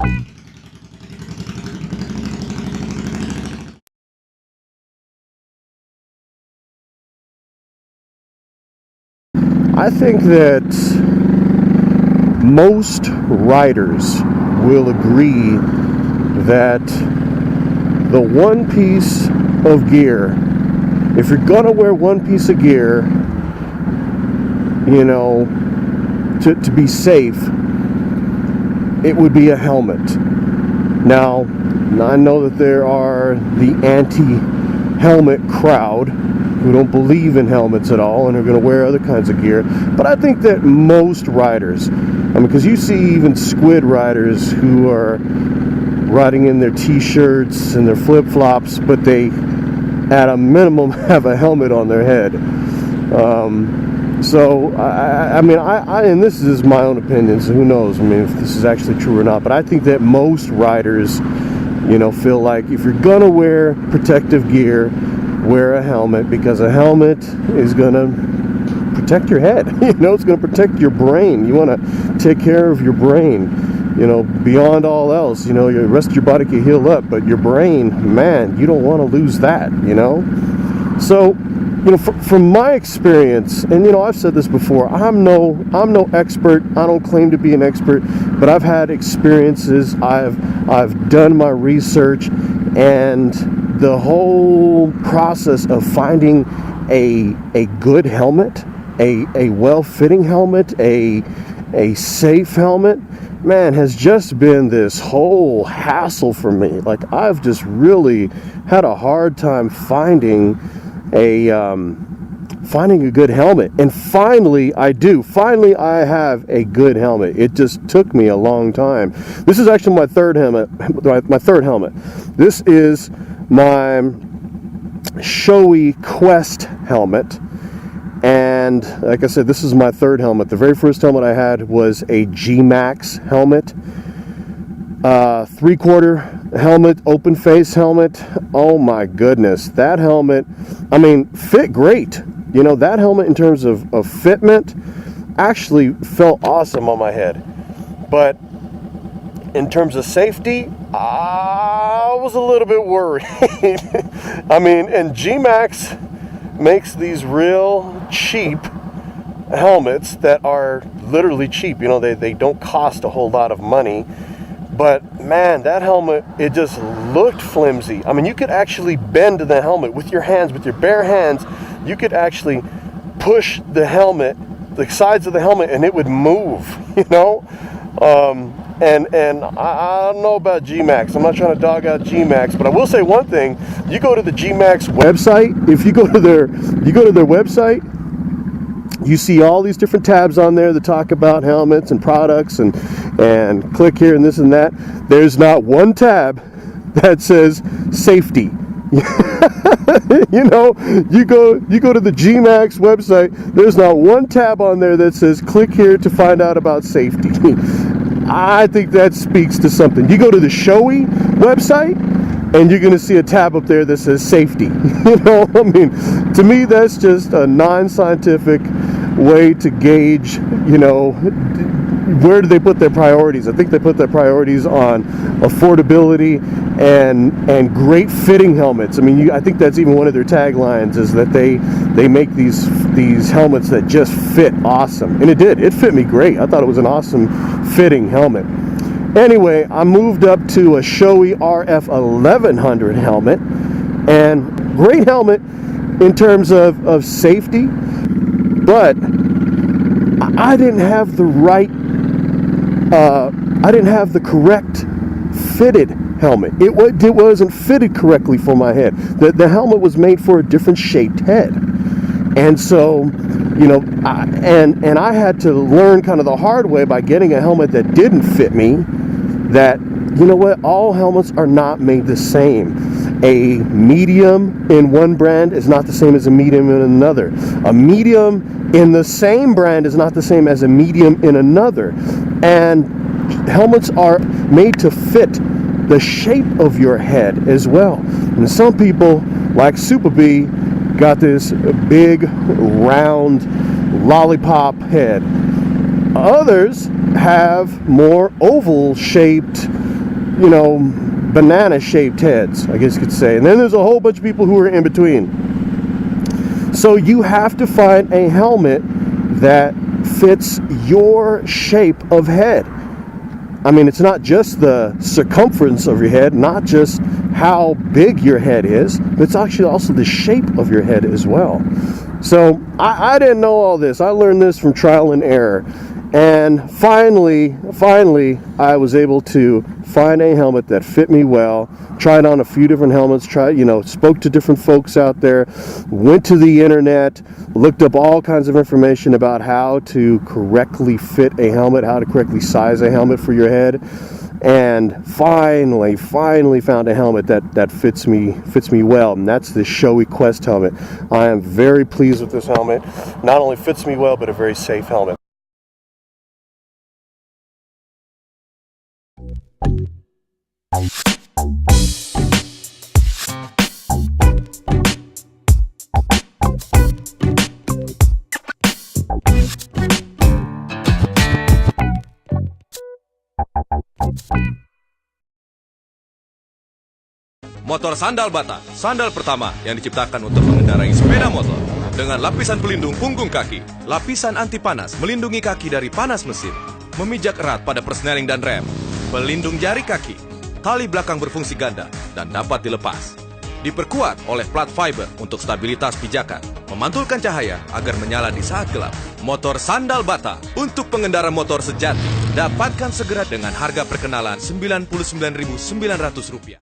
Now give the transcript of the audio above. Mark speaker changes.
Speaker 1: I think that most riders will agree that the one piece of gear, if you're gonna wear one piece of gear, you know, to be safe, it would be a helmet. Now, I know that there are the anti-helmet crowd who don't believe in helmets at all and are going to wear other kinds of gear, but I think that most riders, I mean, because you see even squid riders who are riding in their t-shirts and their flip-flops, but they at a minimum have a helmet on their head. So I mean, and this is my own opinion, so who knows, I mean, if this is actually true or not, but I think that most riders, you know, feel like if you're gonna wear protective gear, wear a helmet, because a helmet is gonna protect your head. You know, it's gonna protect your brain. You want to take care of your brain, you know, beyond all else. You know, the rest of your body can heal up, but your brain, man, you don't want to lose that, you know. So, you know, from my experience, and you know, I've said this before, I'm no expert. I don't claim to be an expert, but I've had experiences. I've done my research, and the whole process of finding a good helmet, a well-fitting helmet, a safe helmet, man, has just been this whole hassle for me. Like, I've just really had a hard time finding a good helmet, and finally I do. Finally I have a good helmet. It just took me a long time. This is actually my third helmet. This is my Shoei Quest helmet, and like I said, this is my third helmet. The very first helmet I had was a GMAX helmet, 3/4 helmet, open face helmet. Oh my goodness, that helmet, I mean, fit great. You know, that helmet in terms of fitment actually felt awesome on my head, but in terms of safety, I was a little bit worried. I mean, and GMAX makes these real cheap helmets that are literally cheap. You know, they don't cost a whole lot of money. But man, that helmet, it just looked flimsy. I mean, you could actually bend the helmet with your hands, with your bare hands. You could actually push the helmet, the sides of the helmet, and it would move, you know? And I don't know about GMAX. I'm not trying to dog out GMAX, but I will say one thing. You go to the GMAX website, if you go to their website, you see all these different tabs on there that talk about helmets and products, and click here and this and that. There's not one tab that says safety. You know, you go to the GMAX website, there's not one tab on there that says click here to find out about safety. I think that speaks to something. You go to the Shoei website, and you're going to see a tab up there that says safety. You know, I mean, to me, that's just a non-scientific way to gauge, you know, where do they put their priorities. I think they put their priorities on affordability and great fitting helmets. I mean, I think that's even one of their taglines, is that they make these helmets that just fit awesome. And it did. It fit me great. I thought it was an awesome fitting helmet. Anyway, I moved up to a Shoei RF 1100 helmet, and great helmet in terms of safety, but I didn't have the right, I didn't have the correct fitted helmet. It wasn't fitted correctly for my head. The helmet was made for a different shaped head, and so, you know, I had to learn kind of the hard way by getting a helmet that didn't fit me, that, you know what, all helmets are not made the same. A medium in one brand is not the same as a medium in another. A medium in the same brand is not the same as a medium in another. And helmets are made to fit the shape of your head as well. And some people, like SoopaBee, got this big, round, lollipop head. Others have more oval-shaped you know, banana-shaped heads, I guess you could say. And then there's a whole bunch of people who are in between. So you have to find a helmet that fits your shape of head. I mean, it's not just the circumference of your head, not just how big your head is, but it's actually also the shape of your head as well. So I didn't know all this. I learned this from trial and error. And finally, I was able to find a helmet that fit me well. Tried on a few different helmets, spoke to different folks out there, went to the internet, looked up all kinds of information about how to correctly fit a helmet, how to correctly size a helmet for your head, and finally found a helmet that fits me well, and that's the Shoei Quest helmet. I am very pleased with this helmet. Not only fits me well, but a very safe helmet.
Speaker 2: Motor sandal bata, sandal pertama yang diciptakan untuk mengendarai sepeda motor. Dengan lapisan pelindung punggung kaki, lapisan anti panas melindungi kaki dari panas mesin, memijak erat pada persneling dan rem, pelindung jari kaki, tali belakang berfungsi ganda dan dapat dilepas. Diperkuat oleh plat fiber untuk stabilitas pijakan, memantulkan cahaya agar menyala di saat gelap. Motor sandal bata untuk pengendara motor sejati. Dapatkan segera dengan harga perkenalan Rp99.900.